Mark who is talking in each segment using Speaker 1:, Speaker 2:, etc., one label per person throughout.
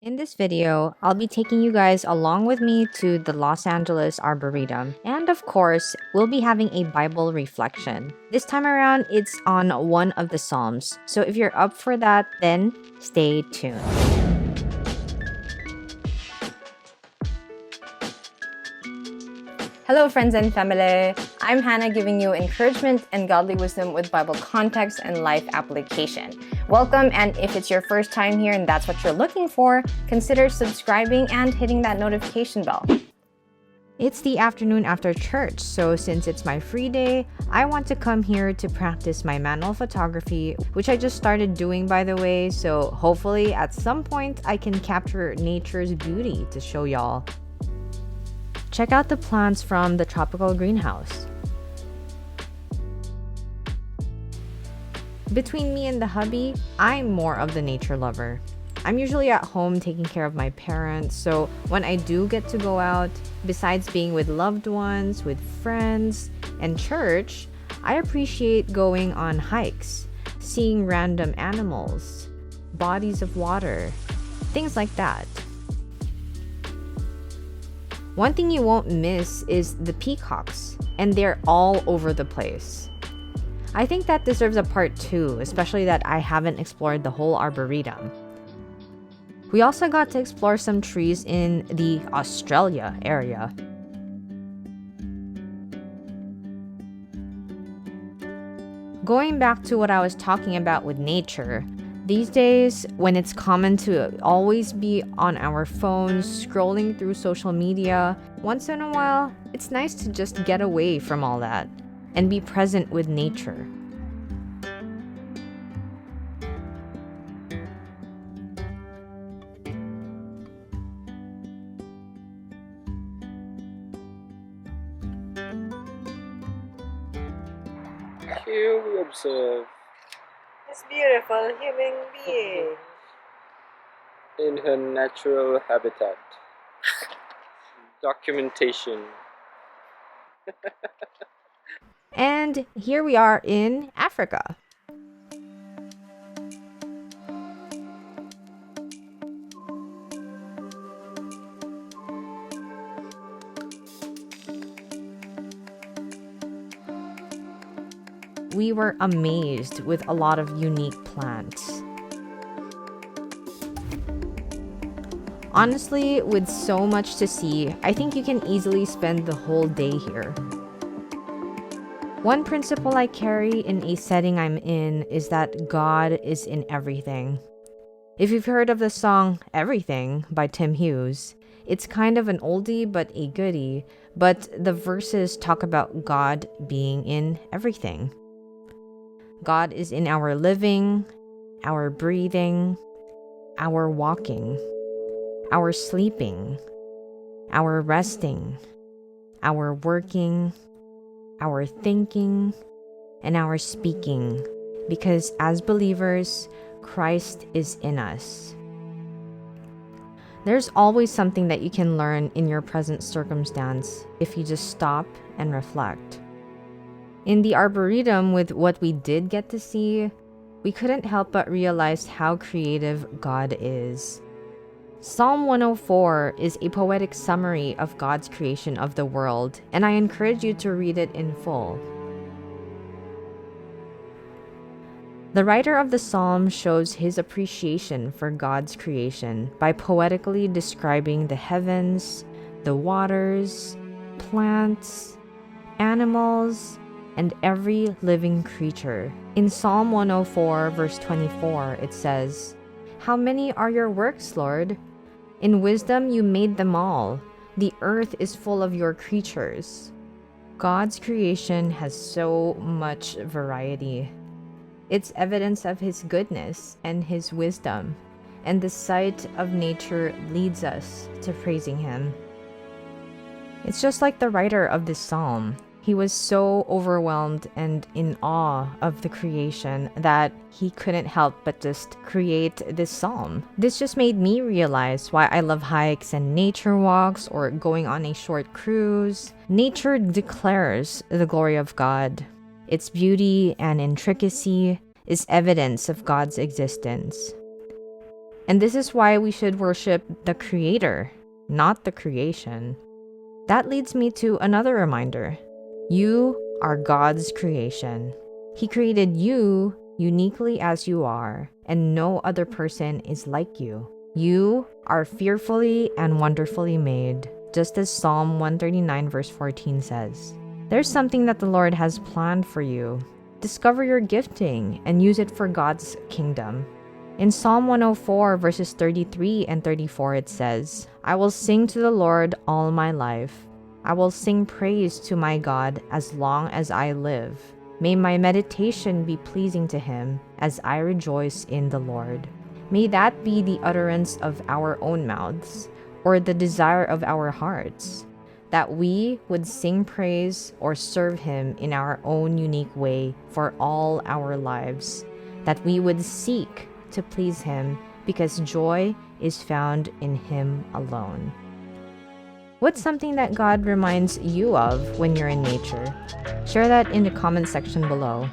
Speaker 1: In this video, I'll be taking you guys along with me to the Los Angeles Arboretum. And of course, we'll be having a Bible reflection. This time around, it's on one of the Psalms. So if you're up for that, then stay tuned.
Speaker 2: Hello, friends and family. I'm Hannah, giving you encouragement and godly wisdom with Bible context and life application. Welcome, and if it's your first time here and that's what you're looking for, consider subscribing and hitting that notification bell.
Speaker 1: It's the afternoon after church, so since it's my free day, I want to come here to practice my manual photography, which I just started doing, by the way, so hopefully at some point I can capture nature's beauty to show y'all. Check out the plants from the tropical greenhouse. Between me and the hubby, I'm more of the nature lover. I'm usually at home taking care of my parents, so when I do get to go out, besides being with loved ones, with friends, and church, I appreciate going on hikes, seeing random animals, bodies of water, things like that. One thing you won't miss is the peacocks, and they're all over the place. I think that deserves a part 2, especially that I haven't explored the whole Arboretum. We also got to explore some trees in the Australia area. Going back to what I was talking about with nature, these days, when it's common to always be on our phones, scrolling through social media, once in a while, it's nice to just get away from all that and be present with nature.
Speaker 3: Here we observe
Speaker 4: This beautiful human being.
Speaker 3: in her natural habitat. Documentation.
Speaker 1: And here we are in Africa. We were amazed with a lot of unique plants. Honestly, with so much to see, I think you can easily spend the whole day here. One principle I carry in a setting I'm in is that God is in everything. If you've heard of the song Everything by Tim Hughes, it's kind of an oldie but a goodie, but the verses talk about God being in everything. God is in our living, our breathing, our walking, our sleeping, our resting, our working, our thinking, and our speaking, because as believers, Christ is in us. There's always something that you can learn in your present circumstance if you just stop and reflect. In the Arboretum, with what we did get to see, we couldn't help but realize how creative God is. Psalm 104 is a poetic summary of God's creation of the world, and I encourage you to read it in full. The writer of the psalm shows his appreciation for God's creation by poetically describing the heavens, the waters, plants, animals, and every living creature. In Psalm 104, verse 24, it says, "How many are your works, Lord? In wisdom you made them all. The earth is full of your creatures." God's creation has so much variety. It's evidence of his goodness and his wisdom, and the sight of nature leads us to praising him. It's just like the writer of this psalm. He was so overwhelmed and in awe of the creation that he couldn't help but just create this psalm. This just made me realize why I love hikes and nature walks or going on a short cruise. Nature declares the glory of God. Its beauty and intricacy is evidence of God's existence. And this is why we should worship the Creator, not the creation. That leads me to another reminder. You are God's creation. He created you uniquely as you are, and no other person is like you. You are fearfully and wonderfully made, just as Psalm 139 verse 14 says. There's something that the Lord has planned for you. Discover your gifting and use it for God's kingdom. In Psalm 104 verses 33 and 34 it says, I will sing to the Lord all my life. I will sing praise to my God as long as I live. May my meditation be pleasing to him as I rejoice in the Lord. May that be the utterance of our own mouths, or the desire of our hearts, that we would sing praise or serve him in our own unique way for all our lives, that we would seek to please him because joy is found in him alone. What's something that God reminds you of when you're in nature? Share that in the comment section below.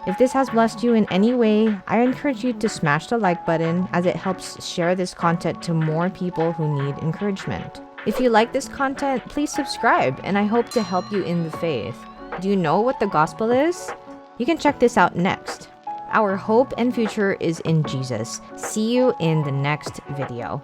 Speaker 1: If this has blessed you in any way, I encourage you to smash the like button as it helps share this content to more people who need encouragement. If you like this content, please subscribe, and I hope to help you in the faith. Do you know what the gospel is? You can check this out next. Our hope and future is in Jesus. See you in the next video.